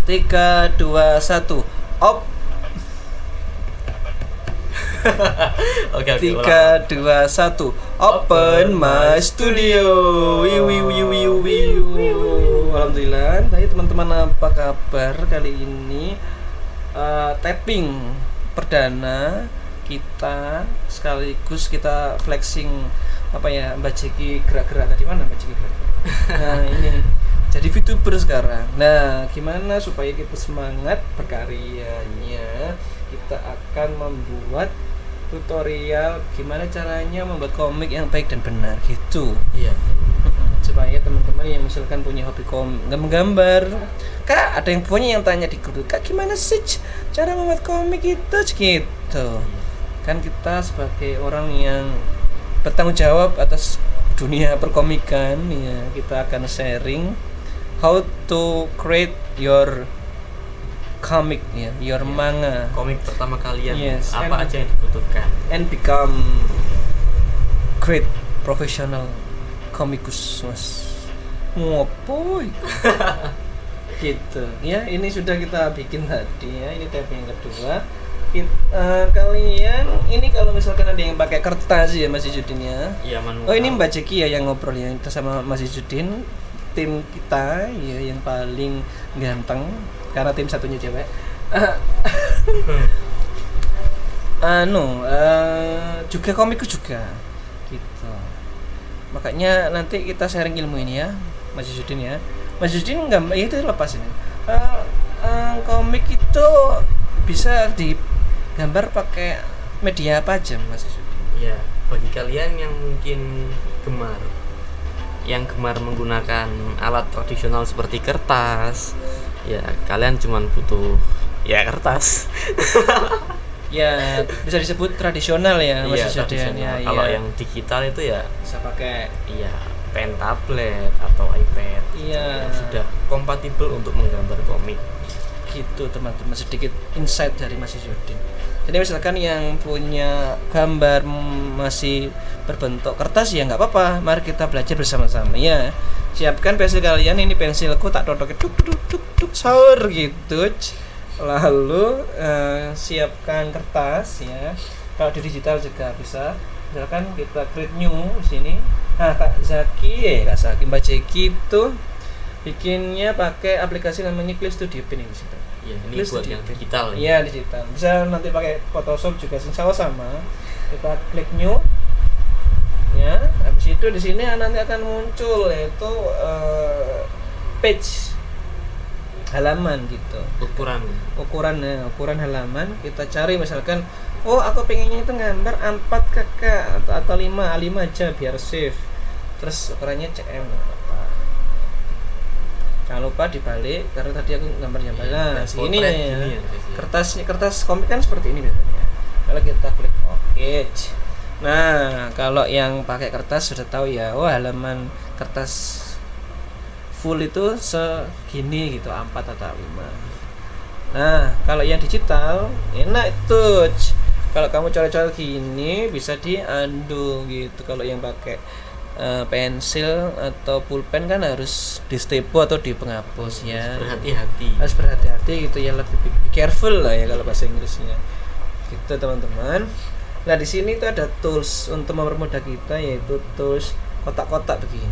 3, 2, 1. Op. Oke, 3, 2, 1. Open my studio. Alhamdulillah. Baik teman-teman, apa kabar kali ini? Tapping perdana kita, sekaligus kita flexing apa ya, Mbak Jeki gerak-gerak tadi, mana Mbak Jeki gerak-gerak. Nah ini jadi VTuber sekarang. Nah gimana supaya kita semangat berkaryanya, kita akan membuat tutorial gimana caranya membuat komik yang baik dan benar gitu. Iya. Supaya teman-teman yang misalkan punya hobi menggambar, Kak, ada yang punya yang tanya di grup, Kak gimana sih cara membuat komik itu gitu. Kan kita sebagai orang yang bertanggung jawab atas dunia perkomikan ya, kita akan sharing how to create your comic ya, your manga, komik pertama kalian. Yes, apa aja yang dibutuhkan and become great professional komikus, Mas. Ngopo gitu ya. Ini sudah kita bikin tadi ya, ini tab yang kedua. Kalian ini kalau misalkan ada yang pakai kertas ya Mas Izudin ya. Iya, manual. Oh ini Mbak Jeki ya yang ngobrol ya, kita sama Mas Izudin, tim kita ya yang paling ganteng karena tim satunya cewek. Juga komikus juga gitu. Makanya nanti kita sharing ilmu ini ya Mas Izudin ya. Mas Izudin enggak itu lepas ini. Komik itu bisa digambar pakai media apa aja Mas Izudin? Ya, bagi kalian yang mungkin gemar menggunakan alat tradisional seperti kertas, ya kalian cuman butuh ya kertas. Ya bisa disebut tradisional ya Mas Iya, Izudin ya. Kalau Ya. yang digital itu ya Bisa pakai pen tablet atau iPad. Iya. Yang sudah kompatibel untuk menggambar komik. Gitu teman-teman, sedikit insight dari Mas Izudin. Jadi misalkan yang punya gambar masih berbentuk kertas ya nggak apa-apa, mari kita belajar bersama-sama ya. Siapkan pensil kalian, ini pensilku tak dodok duk sahur gitu. Lalu siapkan kertas ya. Kalau di digital juga bisa. Misalkan kita create new di sini. Nah Mbak Jeki itu bikinnya pakai aplikasi namanya Clip Studio Pen ini. Ya, ini Clip buat Studio yang Pen. digital. Iya digital. Bisa nanti pakai Photoshop juga sama. Kita klik new. Ya, habis itu di sini nanti akan muncul yaitu page halaman gitu. Ukuran halaman kita cari misalkan, oh aku pengennya itu gambar 4 kakak atau 5 aja biar safe. Terus ukurannya cm apa. Jangan lupa dibalik karena tadi aku gambarnya banyak. Ini nih. Kertas komik kan seperti ini biasanya. Kalau kita klik oke. Nah, kalau yang pakai kertas sudah tahu ya. Oh, halaman kertas full itu segini gitu, 4 atau 5. Nah, kalau yang digital enak itu. Kalau kamu coret-coret gini bisa di-undo gitu. Kalau yang pakai pensil atau pulpen kan harus di stepo atau di penghapus ya. Harus berhati-hati gitu ya, lebih be careful lah ya kalau bahasa Inggrisnya. Gitu teman-teman. Nah, di sini tuh ada tools untuk mempermudah kita, yaitu tools kotak-kotak begini.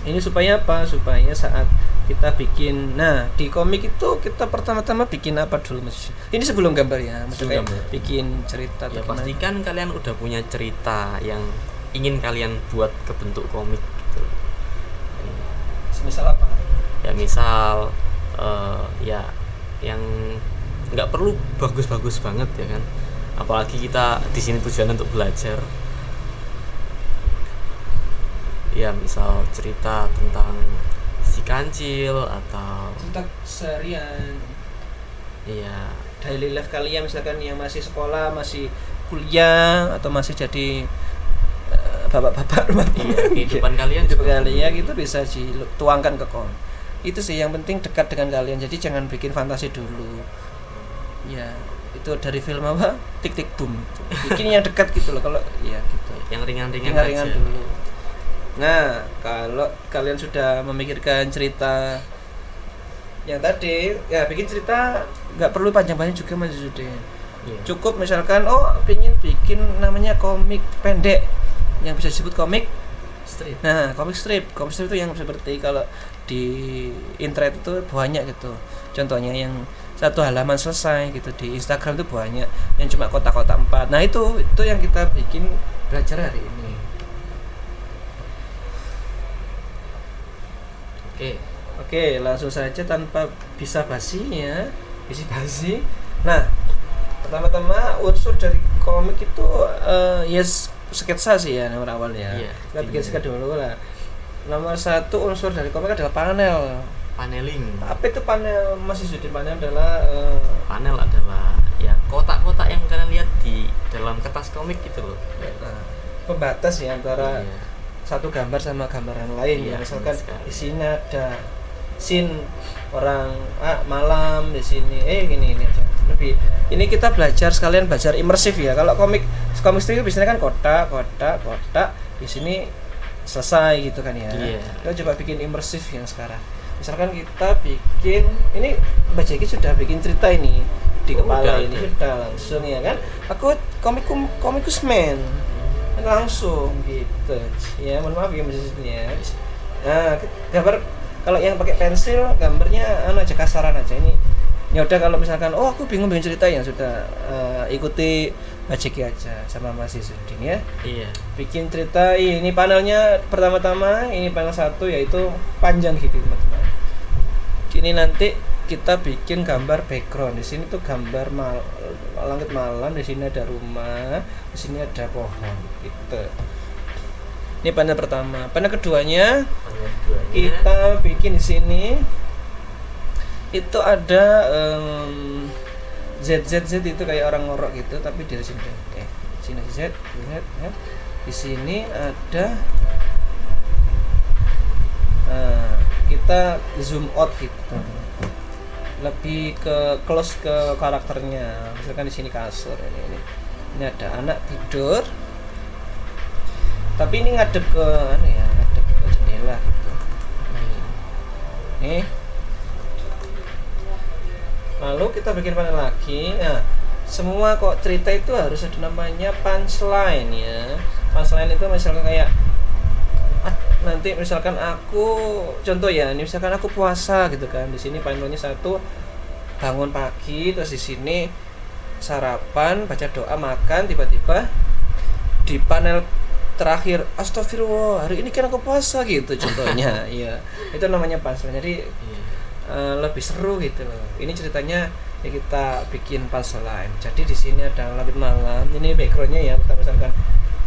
Ini supaya apa? Supaya saat kita bikin, nah di komik itu kita pertama-tama bikin apa dulu Mas? Ini sebelum gambar ya, maksudnya bikin cerita. Ya pastikan kalian udah punya cerita yang ingin kalian buat ke bentuk komik gitu. Misal apa? Ya misal ya yang nggak perlu bagus-bagus banget ya kan. Apalagi kita di sini tujuan untuk belajar. Ya misal cerita tentang si kancil atau cerita seharian. Iya, daily life kalian misalkan yang masih sekolah, masih kuliah atau masih jadi bapak-bapak rumah iya, kehidupan kalian gitu bisa dituangkan ke kom. Itu sih yang penting dekat dengan kalian. Jadi jangan bikin fantasi dulu. Ya, itu dari film apa? Tik Tik Boom. Bikin yang dekat gitu loh kalau ya gitu. Yang ringan-ringan dulu. Nah, kalau kalian sudah memikirkan cerita yang tadi ya bikin cerita nggak perlu panjang-panjang juga Mas Yudi. Cukup misalkan pengen bikin namanya komik pendek yang bisa disebut komik strip. Nah, komik strip itu yang seperti kalau di internet itu banyak gitu. Contohnya yang satu halaman selesai gitu, di Instagram itu banyak yang cuma kotak-kotak 4. Nah, itu yang kita bikin belajar hari ini. Oke, langsung saja tanpa basa-basi ya. Basi. Nah, pertama-tama unsur dari komik itu sketsa sih ya nomor awalnya. Kita bikin sketsa dulu lah. Nomor 1 unsur dari komik adalah paneling. Apa itu panel? Masih sudah panel adalah panel adalah ya kotak-kotak yang kalian lihat di dalam kertas komik gitu loh. Nah, pembatas ya antara satu gambar sama gambaran lain. Misalkan di sini ada scene orang malam di sini. Gini aja. Lebih ini kita belajar sekalian belajar imersif ya. Kalau komik strip biasanya kan kotak. Di sini selesai gitu kan ya. Kita coba bikin imersif yang sekarang. Misalkan kita bikin ini Mbak Jeki sudah bikin cerita ini di kepala ini sudah langsung ya kan. Aku komikus man langsung gitu ya, mohon maaf ya maksudnya. Nah, gambar kalau yang pakai pensil gambarnya aja kasaran aja. Ini ya udah, kalau misalkan aku bingung bikin cerita yang sudah ikuti Mbak Jeki aja sama Mas Sudin ya. Bikin cerita ini panelnya pertama-tama ini panel 1 yaitu panjang gitu teman-teman. Ini nanti kita bikin gambar background. Di sini tuh gambar langit malam, di sini ada rumah, di sini ada pohon gitu. Ini panel pertama. Panel keduanya kita bikin di sini itu ada ZZZ itu kayak orang ngorok gitu, tapi dari sini. Sini Z. Di sini ada kita zoom out gitu. Lebih ke close ke karakternya. Misalkan di sini kasur ini ada anak tidur. Tapi ini ngadep ke jendela gitu. Nih. Lalu kita bikin panel lagi. Nah, semua kok cerita itu harus ada namanya punchline ya. Punchline itu misalkan kayak nanti misalkan aku contoh ya, ini misalkan aku puasa gitu kan. Di sini panelnya 1 bangun pagi, terus di sini sarapan, baca doa, makan, tiba-tiba di panel terakhir astagfirullah, hari ini kan aku puasa gitu contohnya. Iya. Itu namanya punchline. Jadi lebih seru gitu loh. Ini ceritanya ya kita bikin punchline. Jadi di sini ada langit malam. Ini backgroundnya ya, kita misalkan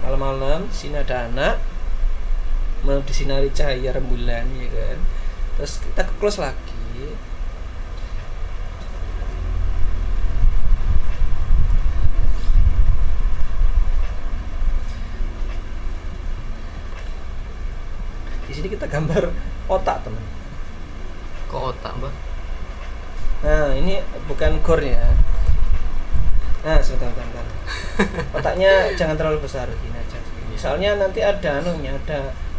malam-malam, di sini ada anak disinari cahaya rembulan ya kan. Terus kita ke close lagi. Di sini kita gambar otak teman. Kok otak Mbak? Nah ini bukan gore ya. Nah sebentar. Otaknya jangan terlalu besar, gini aja. Soalnya nanti ada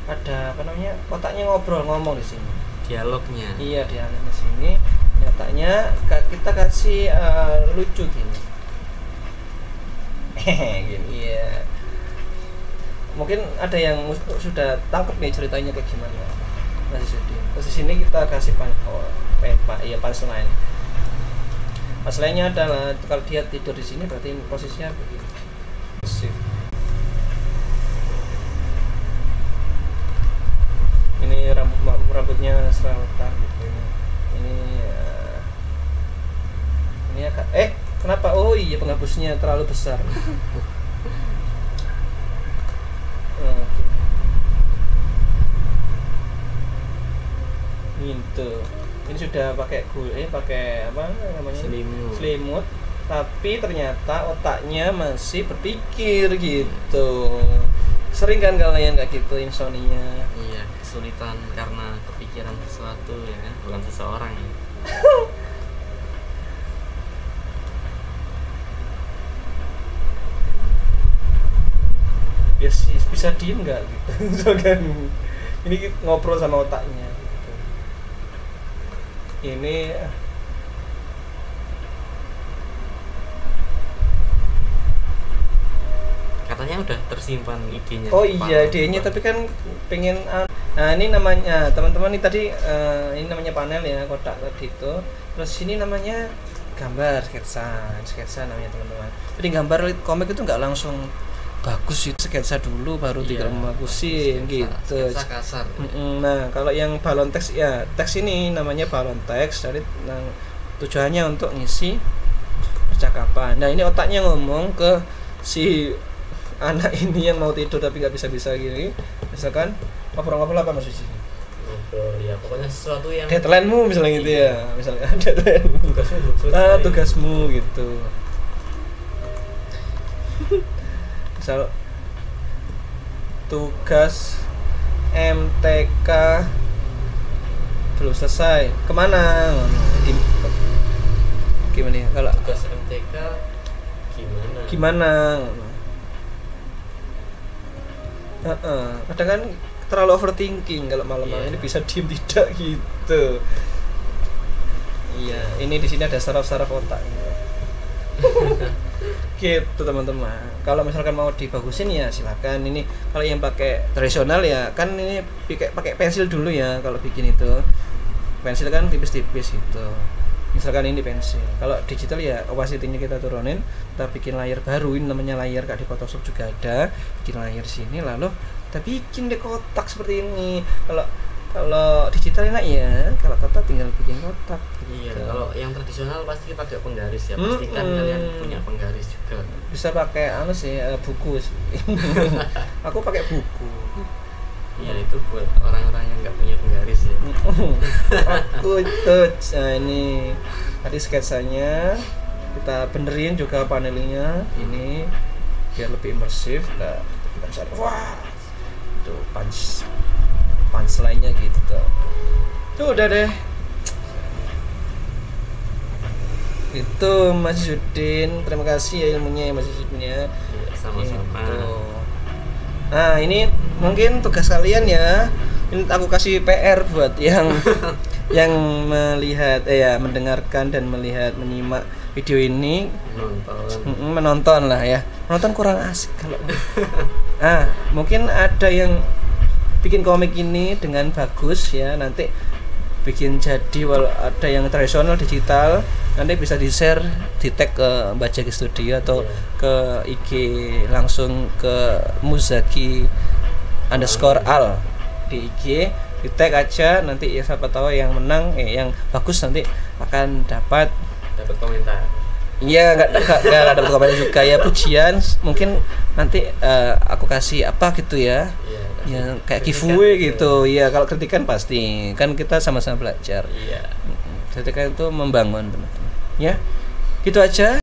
ada apa namanya, otaknya ngomong di sini. Dialognya. Iya, dialognya sini. Nyatanya kita kasih lucu gini. Gini ya. Mungkin ada yang sudah tangkap nih ceritanya kayak gimana. Masih sedih. Terus di sini kita kasih punchline. Punchline-nya adalah kalau dia tidur di sini berarti posisinya begini. Ini rambutnya serawetan gitu. Ini agak kenapa? Oh iya, penghapusnya terlalu besar. Gitu. Ini sudah pakai apa namanya? Selimut. Tapi ternyata otaknya masih berpikir gitu. Sering kan kalian kayak gitu insomnia? Iya, kesulitan karena kepikiran sesuatu ya kan, bukan seseorang ya. Bisa diem nggak gitu. So kan ini ngobrol sama otaknya gitu. ini katanya udah tersimpan idenya. Oh iya, idenya, tapi kan pengen. Nah ini namanya teman-teman, ini tadi ini namanya panel ya, kotak tadi itu. Terus ini namanya gambar, sketsa namanya teman-teman. Jadi gambar komik itu nggak langsung bagus, itu sketsa dulu baru bagusin gitu. Sketsa kasar. Nah kalau yang balon teks ya, teks ini namanya balon teks, dari tujuannya untuk ngisi percakapan. Nah ini otaknya ngomong ke si anak ini yang mau tidur tapi nggak bisa gini. Misalkan ngobrol-ngobrol apa Mas Suci? Ngobrol ya, pokoknya sesuatu yang deadline-mu misalnya gitu ya. Misalnya deadline tugasmu gitu. Misal tugas MTK belum selesai, kemana? Gimana ya kalau tugas MTK gimana? Kadang kan terlalu overthinking kalau malam-malam ini bisa diem tidak gitu. Iya, ini di sini ada saraf-saraf otak. Gitu teman-teman. Kalau misalkan mau dibagusin ya silakan. Ini kalau yang pakai tradisional ya kan ini pakai pensil dulu ya kalau bikin itu. Pensil kan tipis-tipis gitu. Misalkan ini pensil. Kalau digital ya opacity-nya kita turunin, kita bikin layer baru, ini namanya layer, kayak di Photoshop juga ada. Bikin layer sini lalu kita bikin deh kotak seperti ini. Kalau digital enak ya, kalau kotak tinggal bikin kotak gitu. Iya, kalau yang tradisional pasti pakai penggaris ya. Pastikan kalian punya penggaris juga. Bisa pakai buku. Aku pakai buku. Iya, itu buat orang-orang yang nggak punya penggaris ya. Aku itu ini tadi sketsanya kita benerin juga panelingnya ini biar lebih imersif. Nah, kita bisa itu punchline-nya gitu. Tuh udah deh. Itu Mas Yudin, terima kasih ya ilmunya ya Mas Yudin ya. Iya, sama-sama. Gitu. Nah ini mungkin tugas kalian ya. Ini aku kasih PR buat yang yang melihat mendengarkan dan menyimak video ini. Menonton lah ya. Menonton kurang asik kalau. Mungkin ada yang bikin komik ini dengan bagus ya, nanti bikin jadi ada yang tradisional digital, nanti bisa di-share, di-tag ke Mbak Jaki Studio atau ke IG langsung ke Muzaki_al di IG, di-tag aja, nanti ya siapa tahu yang menang yang bagus nanti akan dapat komentar. Iya, nggak dapat komentar juga ya, pujian mungkin nanti aku kasih apa gitu ya. Ya kayak giveaway gitu. Iya, kalau kritikan pasti kan kita sama-sama belajar. Iya. Kritikan itu membangun teman-teman. Ya. Gitu aja.